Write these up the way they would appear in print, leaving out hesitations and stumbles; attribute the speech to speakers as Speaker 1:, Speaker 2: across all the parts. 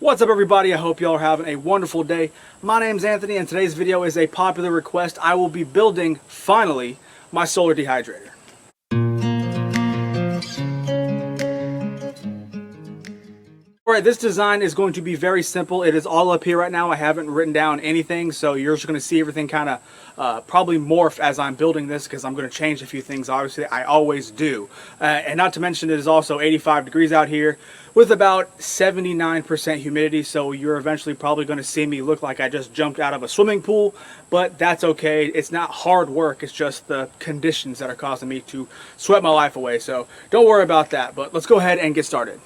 Speaker 1: What's up, everybody? I hope y'all are having a wonderful day. My name's Anthony, and today's video is a popular request. I will be building, finally, my solar dehydrator. Alright, this design is going to be very simple. It is all up here right now. I haven't written down anything, so you're just going to see everything kind of probably morph as I'm building this, because I'm going to change a few things. Obviously, I always do. And not to mention, it is also 85 degrees out here with about 79% humidity, so you're eventually probably going to see me look like I just jumped out of a swimming pool, but that's okay. It's not hard work. It's just the conditions that are causing me to sweat my life away, so don't worry about that. But let's go ahead and get started.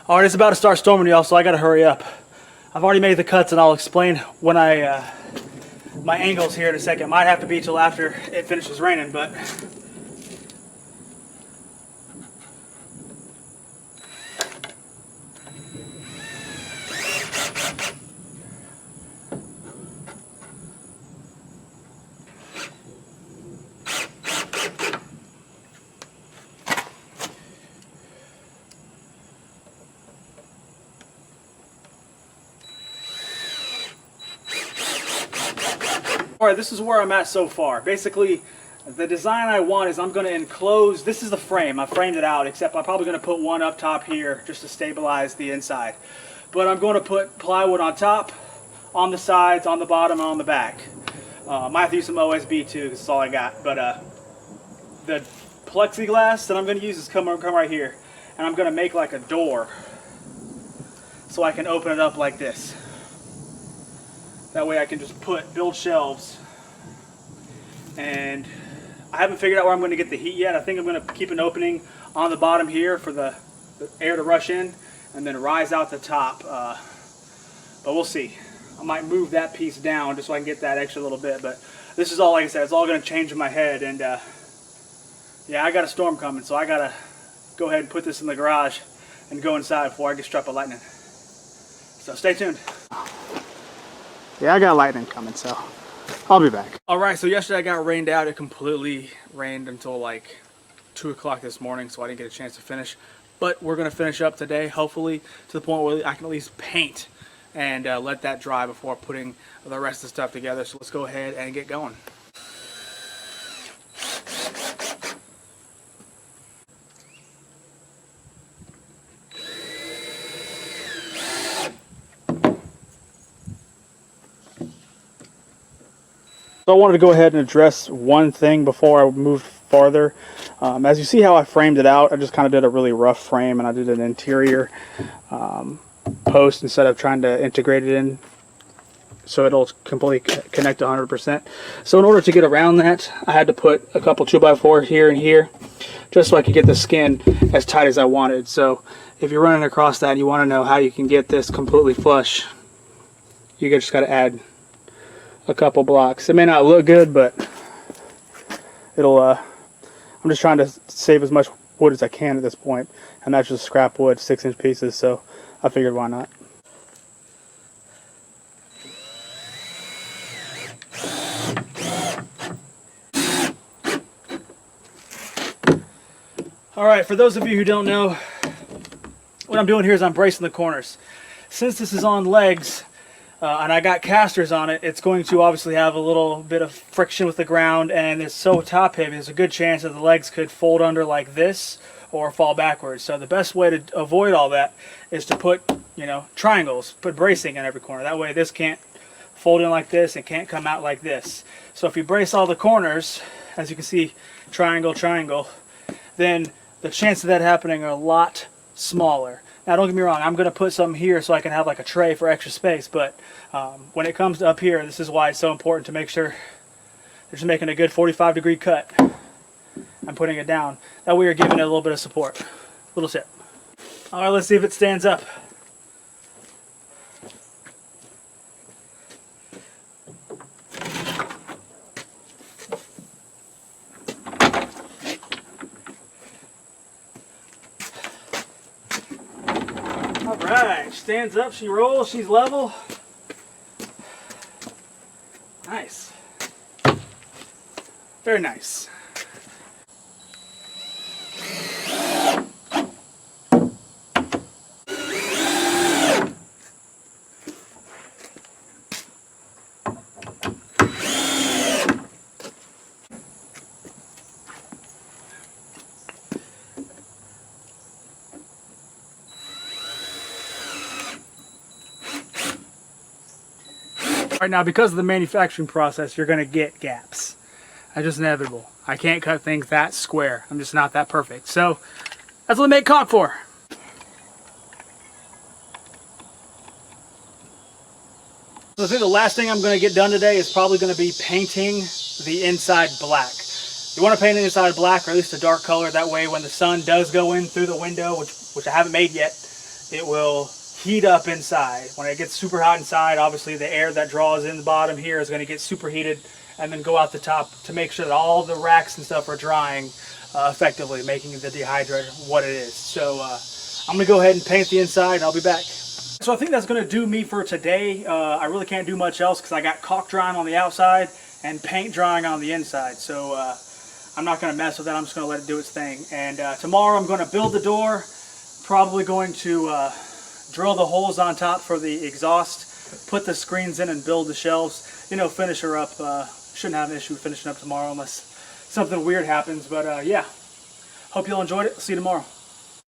Speaker 1: Alright, it's about to start storming, y'all, so I gotta hurry up. I've already made the cuts, and I'll explain when my angles here in a second. Might have to be till after it finishes raining, but alright, this is where I'm at so far. Basically, the design I want is I'm going to enclose, this is the frame, I framed it out, except I'm probably going to put one up top here just to stabilize the inside. But I'm going to put plywood on top, on the sides, on the bottom, and on the back. Might have to use some OSB too, because that's all I got. But the plexiglass that I'm going to use is come right here. And I'm going to make like a door so I can open it up like this. That way I can just build shelves. And I haven't figured out where I'm going to get the heat yet. I think I'm going to keep an opening on the bottom here for the air to rush in and then rise out the top. But we'll see. I might move that piece down just so I can get that extra little bit. But this is all, like I said, it's all going to change in my head. And yeah, I got a storm coming, so I got to go ahead and put this in the garage and go inside before I get struck by lightning. So stay tuned. Yeah, I got lightning coming, so I'll be back. Alright, so yesterday I got rained out. It completely rained until like 2 o'clock this morning, so I didn't get a chance to finish. But we're going to finish up today, hopefully to the point where I can at least paint and let that dry before putting the rest of the stuff together. So let's go ahead and get going. So I wanted to go ahead and address one thing before I moved farther. As you see how I framed it out, I just kind of did a really rough frame, and I did an interior post instead of trying to integrate it in so it'll completely connect 100%. So in order to get around that, I had to put a couple 2x4 here and here just so I could get the skin as tight as I wanted. So if you're running across that and you want to know how you can get this completely flush, you just got to add a couple blocks. It may not look good, but it'll I'm just trying to save as much wood as I can at this point, and that's just scrap wood, 6-inch pieces, so I figured why not. Alright, for those of you who don't know, what I'm doing here is I'm bracing the corners. Since this is on legs, and I got casters on it, it's going to obviously have a little bit of friction with the ground, and it's so top heavy, there's a good chance that the legs could fold under like this or fall backwards. So the best way to avoid all that is to put, triangles, put bracing in every corner. That way this can't fold in like this and can't come out like this. So if you brace all the corners, as you can see, triangle, triangle, then the chance of that happening are a lot smaller. Now don't get me wrong, I'm going to put some here so I can have like a tray for extra space, but when it comes to up here, this is why it's so important to make sure you're just making a good 45-degree cut and putting it down. That way you're giving it a little bit of support. Little tip. Alright, let's see if it stands up. stands up, she rolls, she's level. Nice. Very nice. Right now, because of the manufacturing process, you're going to get gaps. That's just inevitable. I can't cut things that square. I'm just not that perfect. So that's what they make caulk for. So I think the last thing I'm going to get done today is probably going to be painting the inside black. You want to paint the inside black, or at least a dark color. That way when the sun does go in through the window, which I haven't made yet, it will heat up inside. When it gets super hot inside, obviously the air that draws in the bottom here is going to get superheated and then go out the top to make sure that all the racks and stuff are drying effectively, making the dehydrator what it is. So I'm going to go ahead and paint the inside and I'll be back. So I think that's going to do me for today. I really can't do much else because I got caulk drying on the outside and paint drying on the inside. So I'm not going to mess with that. I'm just going to let it do its thing. And tomorrow I'm going to build the door. Probably going to drill the holes on top for the exhaust, put the screens in and build the shelves. You know, finish her up. Shouldn't have an issue finishing up tomorrow unless something weird happens. But yeah, hope you all enjoyed it. See you tomorrow.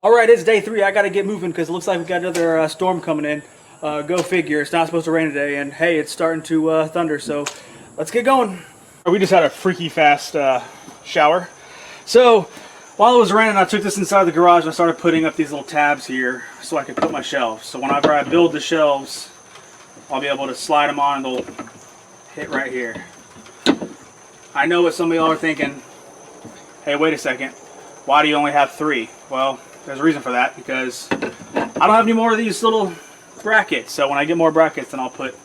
Speaker 1: All right, it's day 3. I got to get moving because it looks like we got another storm coming in. Go figure. It's not supposed to rain today, and hey, it's starting to thunder. So let's get going. We just had a freaky fast shower. So while it was raining, I took this inside the garage and I started putting up these little tabs here so I could put my shelves. So whenever I build the shelves, I'll be able to slide them on and they'll hit right here. I know what some of y'all are thinking, hey, wait a second, why do you only have 3? Well, there's a reason for that, because I don't have any more of these little brackets. So when I get more brackets, then I'll put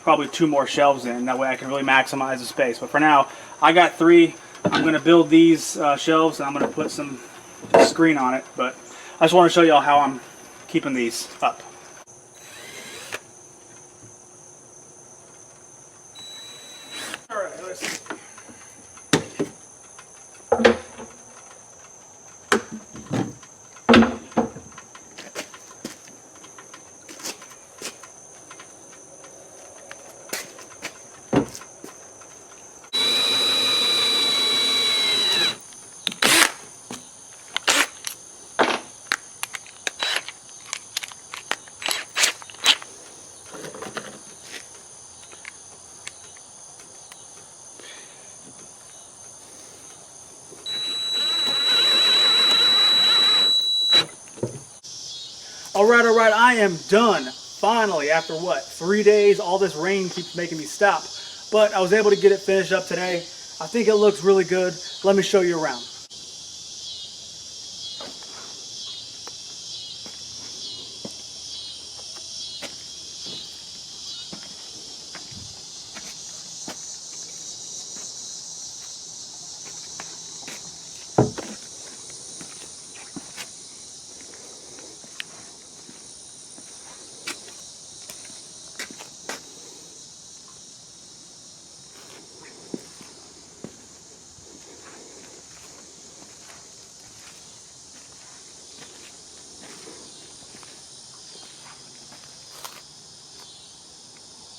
Speaker 1: probably 2 more shelves in. That way I can really maximize the space. But for now, I got 3. I'm going to build these shelves and I'm going to put some screen on it. But I just want to show y'all how I'm keeping these up. All right, let's see. All right, I am done. Finally, after what, 3 days, all this rain keeps making me stop. But I was able to get it finished up today. I think it looks really good. Let me show you around.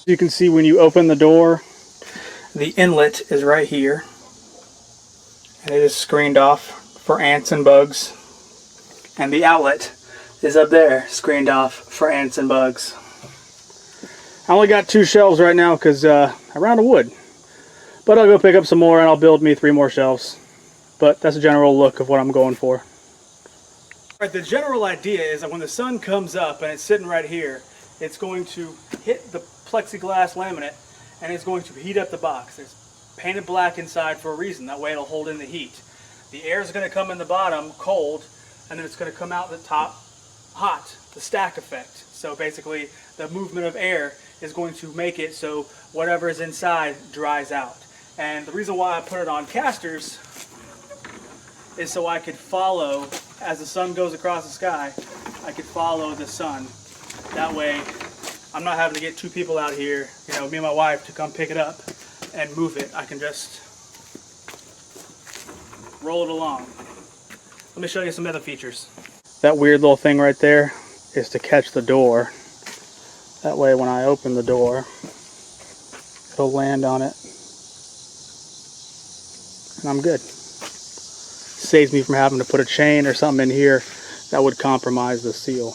Speaker 1: You can see when you open the door, the inlet is right here, and it is screened off for ants and bugs, and the outlet is up there, screened off for ants and bugs. I only got 2 shelves right now because I ran out of wood, but I'll go pick up some more and I'll build me 3 more shelves. But that's a general look of what I'm going for. All right, the general idea is that when the sun comes up and it's sitting right here, it's going to hit the plexiglass laminate and it's going to heat up the box. It's painted black inside for a reason. That way it'll hold in the heat. The air is going to come in the bottom cold, and then it's going to come out the top hot, the stack effect. So basically the movement of air is going to make it so whatever is inside dries out. And the reason why I put it on casters is so I could follow, as the sun goes across the sky, I could follow the sun That way, I'm not having to get two people out here, you know, me and my wife, to come pick it up and move it. I can just roll it along. Let me show you some other features. That weird little thing right there is to catch the door. That way when I open the door, it'll land on it. And I'm good. Saves me from having to put a chain or something in here that would compromise the seal.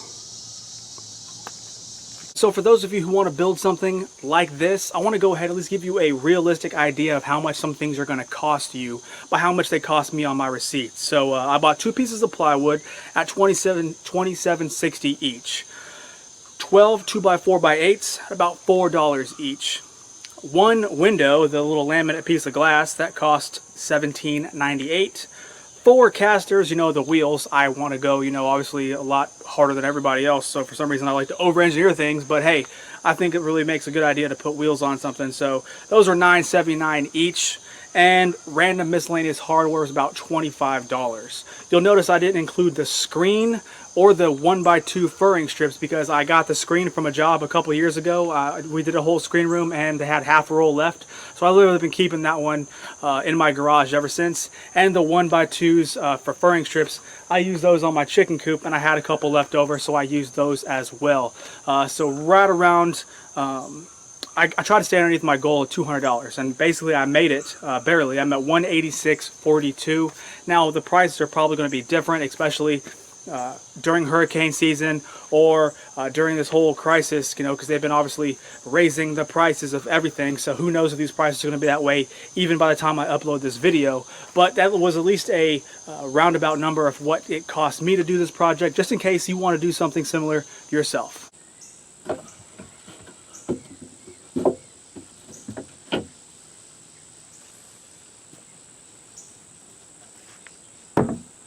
Speaker 1: So for those of you who want to build something like this, I want to go ahead and at least give you a realistic idea of how much some things are going to cost you by how much they cost me on my receipts. So I bought 2 pieces of plywood at $27.60 each. 12 2x4x8s, about $4 each. One window, the little laminate piece of glass, that cost $17.98. 4 casters, you know, the wheels, I want to go, you know, obviously a lot harder than everybody else, so for some reason I like to over-engineer things, but hey, I think it really makes a good idea to put wheels on something. So those are $9.79 each, and random miscellaneous hardware is about $25. You'll notice I didn't include the screen or the 1x2 furring strips because I got the screen from a job a couple years ago. We did a whole screen room and they had half a roll left. So I literally been keeping that one in my garage ever since. And the 1x2s for furring strips, I use those on my chicken coop and I had a couple left over, so I used those as well. So right around, I tried to stay underneath my goal of $200, and basically I made it, barely. I'm at $186.42. Now the prices are probably going to be different, especially during hurricane season or during this whole crisis, you know, because they've been obviously raising the prices of everything. So who knows if these prices are going to be that way even by the time I upload this video. But that was at least a roundabout number of what it cost me to do this project, just in case you want to do something similar yourself.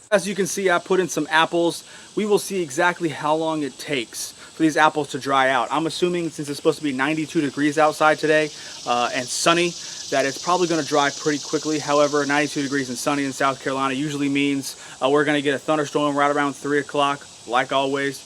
Speaker 1: As you can see, I put in some apples. We will see exactly how long it takes for these apples to dry out. I'm assuming, since it's supposed to be 92 degrees outside today and sunny, that it's probably going to dry pretty quickly. However, 92 degrees and sunny in South Carolina usually means we're going to get a thunderstorm right around 3 o'clock, like always.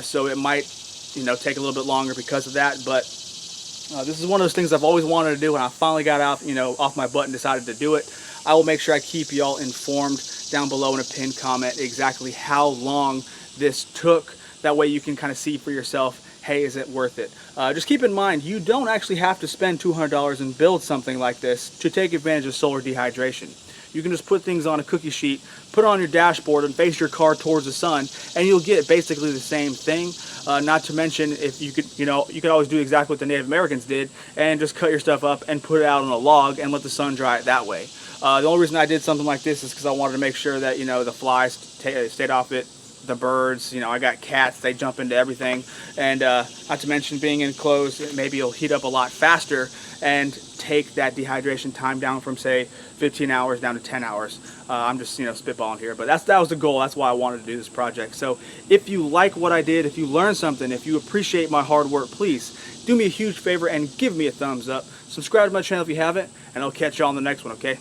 Speaker 1: So it might, you know, take a little bit longer because of that. But this is one of those things I've always wanted to do, and I finally got out, you know, off my butt and decided to do it. I will make sure I keep y'all informed down below in a pinned comment exactly how long this took. That way you can kind of see for yourself, hey, is it worth it? Just keep in mind, you don't actually have to spend $200 and build something like this to take advantage of solar dehydration. You can just put things on a cookie sheet, put it on your dashboard, and face your car towards the sun, and you'll get basically the same thing. Not to mention, if you could, you know, you could always do exactly what the Native Americans did and just cut your stuff up and put it out on a log and let the sun dry it that way. The only reason I did something like this is because I wanted to make sure that, you know, the flies stayed off it, the birds, you know, I got cats, they jump into everything, and not to mention being enclosed, maybe it'll heat up a lot faster and take that dehydration time down from, say, 15 hours down to 10 hours. I'm just, you know, spitballing here, but that was the goal. That's why I wanted to do this project. So if you like what I did, if you learned something, if you appreciate my hard work, please do me a huge favor and give me a thumbs up. Subscribe to my channel if you haven't, and I'll catch you all on the next one, okay?